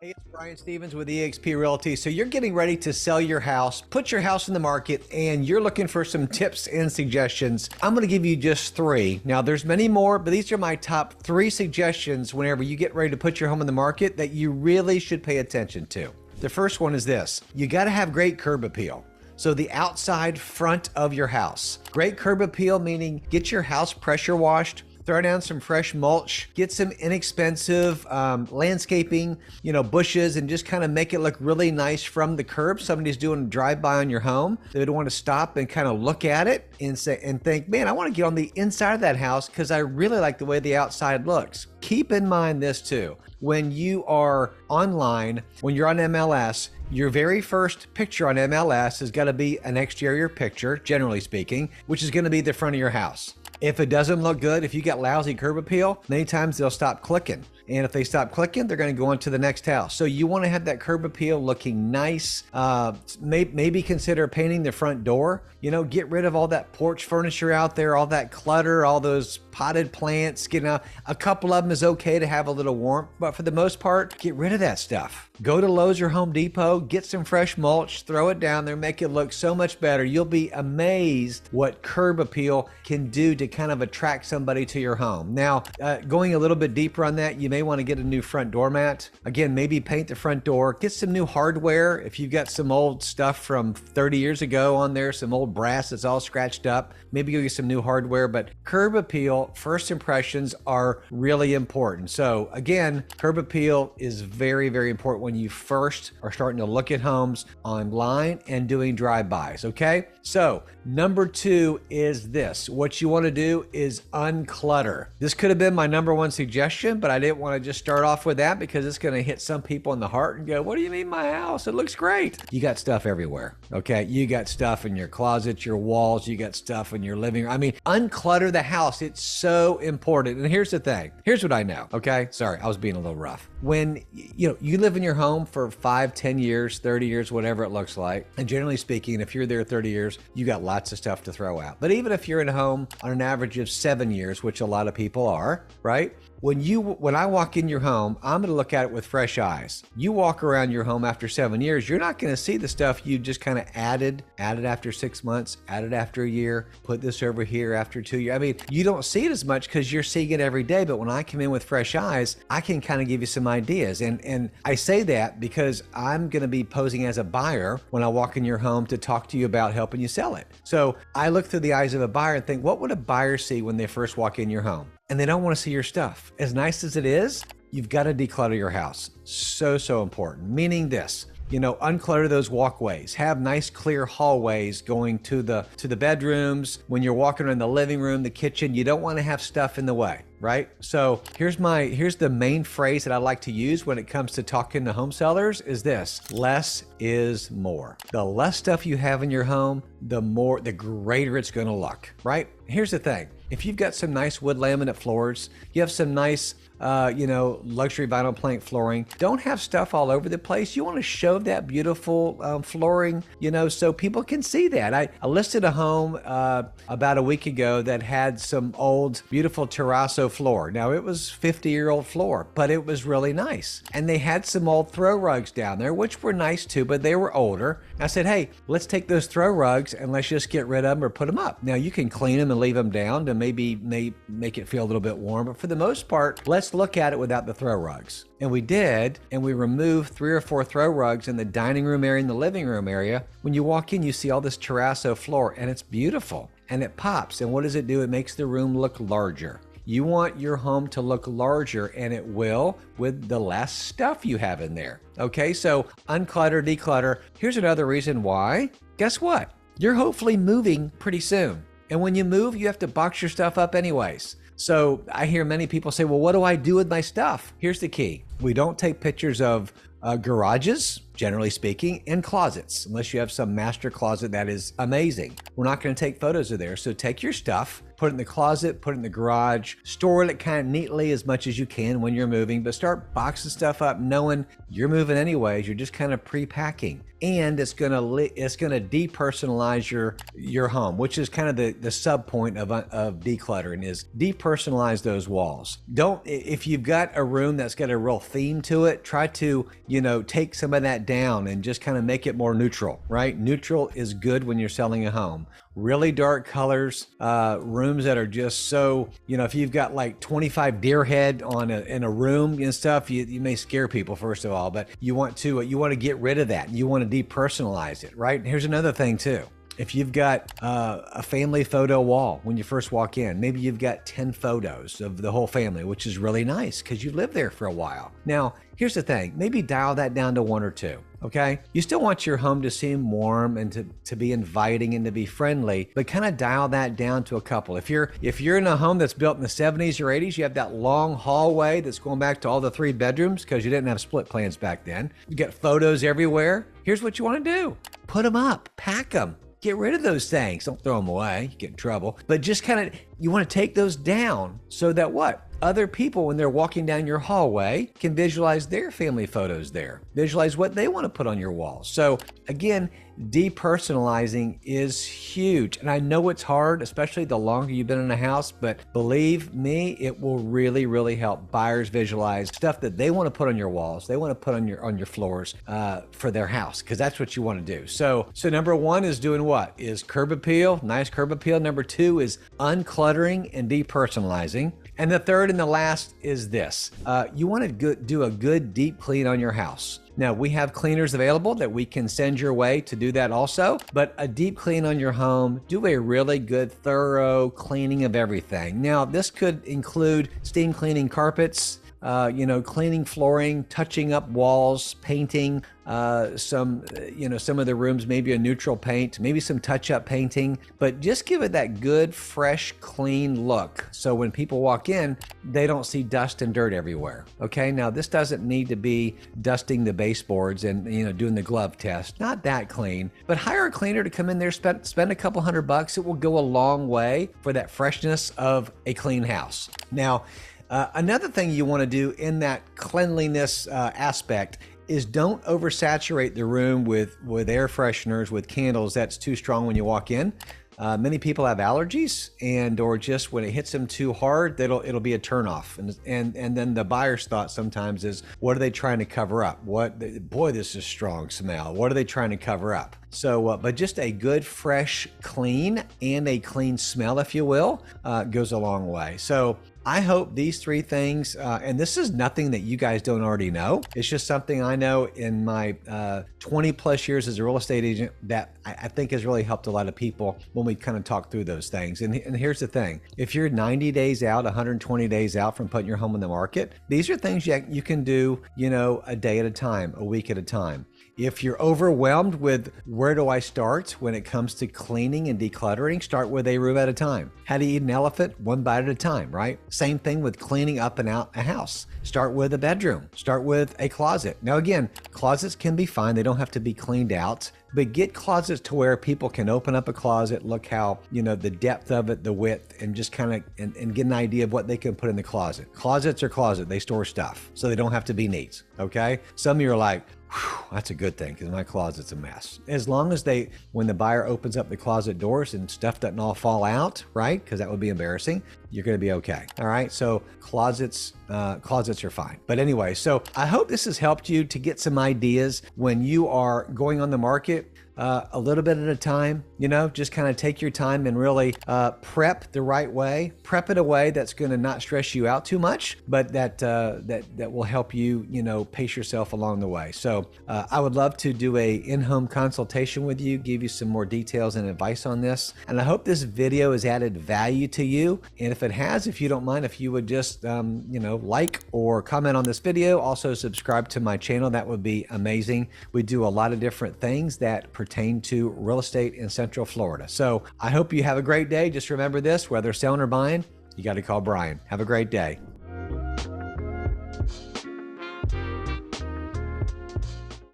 Hey, it's Brian Stevens with eXp Realty. So you're getting ready to sell your house, put your house in the market, and you're looking for some tips and suggestions. I'm going to give you just three. Now, there's many more, but these are my top three suggestions whenever you get ready to put your home in the market that you really should pay attention to. The first one is this. You got to have great curb appeal. So the outside front of your house. Great curb appeal, meaning get your house pressure washed, throw down some fresh mulch, get some inexpensive landscaping, bushes, and just kind of make it look really nice from the curb. Somebody's doing a drive-by on your home. They would want to stop and kind of look at it and think, man, I want to get on the inside of that house because I really like the way the outside looks. Keep in mind this too. When you are online, when you're on MLS, your very first picture on MLS is going to be an exterior picture, generally speaking, which is going to be the front of your house. If it doesn't look good, if you got lousy curb appeal, many times they'll stop clicking. And if they stop clicking, they're going to go on to the next house. So you want to have that curb appeal looking nice. Maybe consider painting the front door. Get rid of all that porch furniture out there, all that clutter, all those potted plants. A couple of them is okay to have a little warmth, but for the most part, get rid of that stuff. Go to Lowe's or Home Depot, get some fresh mulch, throw it down there, make it look so much better. You'll be amazed what curb appeal can do to kind of attract somebody to your home. Now, going a little bit deeper on that, you may want to get a new front doormat. Again, maybe paint the front door, get some new hardware. If you've got some old stuff from 30 years ago on there, some old brass that's all scratched up, maybe go get some new hardware. But curb appeal, first impressions are really important. So again, curb appeal is very, very important when you first are starting to look at homes online and doing drive-bys, okay? So number two is this. What you want to do is unclutter. This could have been my number one suggestion, but I didn't want to just start off with that because it's going to hit some people in the heart and go, what do you mean my house? It looks great. You got stuff everywhere, okay? You got stuff in your closet, your walls, you got stuff in your living room. I mean, unclutter the house. It's so important. And here's the thing. Here's what I know, okay? Sorry, I was being a little rough. When you live in your home for 5, 10 years, 30 years, whatever it looks like, and generally speaking, if you're there 30 years, you got lots of stuff to throw out. But even if you're in a home on an average of 7 years, which a lot of people are, right? When I walk in your home, I'm going to look at it with fresh eyes. You walk around your home after 7 years, you're not going to see the stuff you just kind of added after 6 months, added after a year, put this over here after 2 years. I mean, you don't see it as much because you're seeing it every day. But when I come in with fresh eyes, I can kind of give you some ideas. And I say that because I'm going to be posing as a buyer when I walk in your home to talk to you about helping you sell it. So I look through the eyes of a buyer and think, what would a buyer see when they first walk in your home? And they don't want to see your stuff. As nice as it is, you've got to declutter your house. So important. Meaning this, unclutter those walkways. Have nice clear hallways going to the bedrooms. When you're walking around the living room, the kitchen, you don't want to have stuff in the way, right? So here's the main phrase that I like to use when it comes to talking to home sellers is this: less is more. The less stuff you have in your home, the greater it's going to look, right? Here's the thing. If you've got some nice wood laminate floors, you have some nice, luxury vinyl plank flooring, don't have stuff all over the place. You want to show that beautiful flooring, so people can see that. I listed a home about a week ago that had some old, beautiful terrazzo floor. Now, it was 50-year-old floor, but it was really nice. And they had some old throw rugs down there, which were nice too, but they were older. I said, hey, let's take those throw rugs and let's just get rid of them or put them up. Now, you can clean them and leave them down to maybe make it feel a little bit warm, but for the most part, let's look at it without the throw rugs. And we did, and we removed 3 or 4 throw rugs in the dining room area and the living room area. When you walk in, you see all this terrazzo floor, and it's beautiful, and it pops. And what does it do? It makes the room look larger. You want your home to look larger, and it will with the less stuff you have in there. Okay, so unclutter, declutter. Here's another reason why. Guess what? You're hopefully moving pretty soon. And when you move, you have to box your stuff up anyways. So I hear many people say, well, what do I do with my stuff? Here's the key. We don't take pictures of garages, generally speaking, and closets, unless you have some master closet that is amazing. We're not going to take photos of there. So take your stuff put it in the closet, put it in the garage, store it kind of neatly as much as you can when you're moving, but start boxing stuff up knowing you're moving anyways. You're just kind of pre-packing. And it's gonna depersonalize your home, which is kind of the sub point of decluttering, is depersonalize those walls. If you've got a room that's got a real theme to it, try to take some of that down and just kind of make it more neutral, right? Neutral is good when you're selling a home. Really dark colors, rooms that are just so, if you've got like 25 deer head in a room and stuff, you may scare people, first of all, but you want to get rid of that. You want to depersonalize it, right? And here's another thing too. If you've got a family photo wall when you first walk in, maybe you've got 10 photos of the whole family, which is really nice because you lived there for a while. Now, here's the thing, maybe dial that down to 1 or 2, okay? You still want your home to seem warm and to be inviting and to be friendly, but kind of dial that down to a couple. If you're in a home that's built in the 70s or 80s, you have that long hallway that's going back to all the 3 bedrooms because you didn't have split plans back then. You got photos everywhere. Here's what you want to do. Put them up, pack them. Get rid of those things. Don't throw them away. You get in trouble. But just you want to take those down so that other people, when they're walking down your hallway, can visualize their family photos there. Visualize what they want to put on your walls. So again, depersonalizing is huge. And I know it's hard, especially the longer you've been in a house, but believe me, it will really, really help buyers visualize stuff that they want to put on your walls. They want to put on your floors for their house, because that's what you want to do. So number 1 is doing what? Is curb appeal, nice curb appeal. Number 2 is uncluttering and depersonalizing. And the third and the last is this. You want to do a good deep clean on your house. Now, we have cleaners available that we can send your way to do that also, but a deep clean on your home, do a really good, thorough cleaning of everything. Now, this could include steam cleaning carpets, cleaning flooring, touching up walls, painting some of the rooms, maybe a neutral paint, maybe some touch-up painting, but just give it that good, fresh, clean look. So when people walk in, they don't see dust and dirt everywhere. Okay, now this doesn't need to be dusting the baseboards and doing the glove test. Not that clean, but hire a cleaner to come in there, spend a couple $100. It will go a long way for that freshness of a clean house. Now, another thing you want to do in that cleanliness aspect is don't oversaturate the room with air fresheners, with candles. That's too strong when you walk in. Many people have allergies, or just when it hits them too hard, it'll be a turnoff. And then the buyer's thought sometimes is, what are they trying to cover up? Boy, this is strong smell. What are they trying to cover up? So, but just a good, fresh, clean, and a clean smell, if you will, goes a long way. So I hope these 3 things, and this is nothing that you guys don't already know. It's just something I know in my 20 plus years as a real estate agent that I think has really helped a lot of people when we kind of talk through those things. And here's the thing. If you're 90 days out, 120 days out from putting your home on the market, these are things you can do, a day at a time, a week at a time. If you're overwhelmed with where do I start when it comes to cleaning and decluttering, start with a room at a time. How do you eat an elephant? 1 bite at a time, right? Same thing with cleaning up and out a house. Start with a bedroom. Start with a closet. Now again, closets can be fine. They don't have to be cleaned out, but get closets to where people can open up a closet, look how, the depth of it, the width, and just kind of and get an idea of what they can put in the closet. Closets are closet. They store stuff, so they don't have to be neat, okay? Some of you are like, that's a good thing because my closet's a mess. As long as when the buyer opens up the closet doors and stuff doesn't all fall out, right? Because that would be embarrassing. You're going to be okay. All right. So closets are fine. But anyway, so I hope this has helped you to get some ideas when you are going on the market. A little bit at a time, just kind of take your time and really prep the right way. Prep it a way that's going to not stress you out too much, but that will help you, pace yourself along the way. So I would love to do a in-home consultation with you, give you some more details and advice on this. And I hope this video has added value to you. And if it has, if you don't mind, if you would just, like or comment on this video, also subscribe to my channel, that would be amazing. We do a lot of different things that pertain to real estate in Central Florida. So I hope you have a great day. Just remember this, whether selling or buying, you got to call Brian. Have a great day.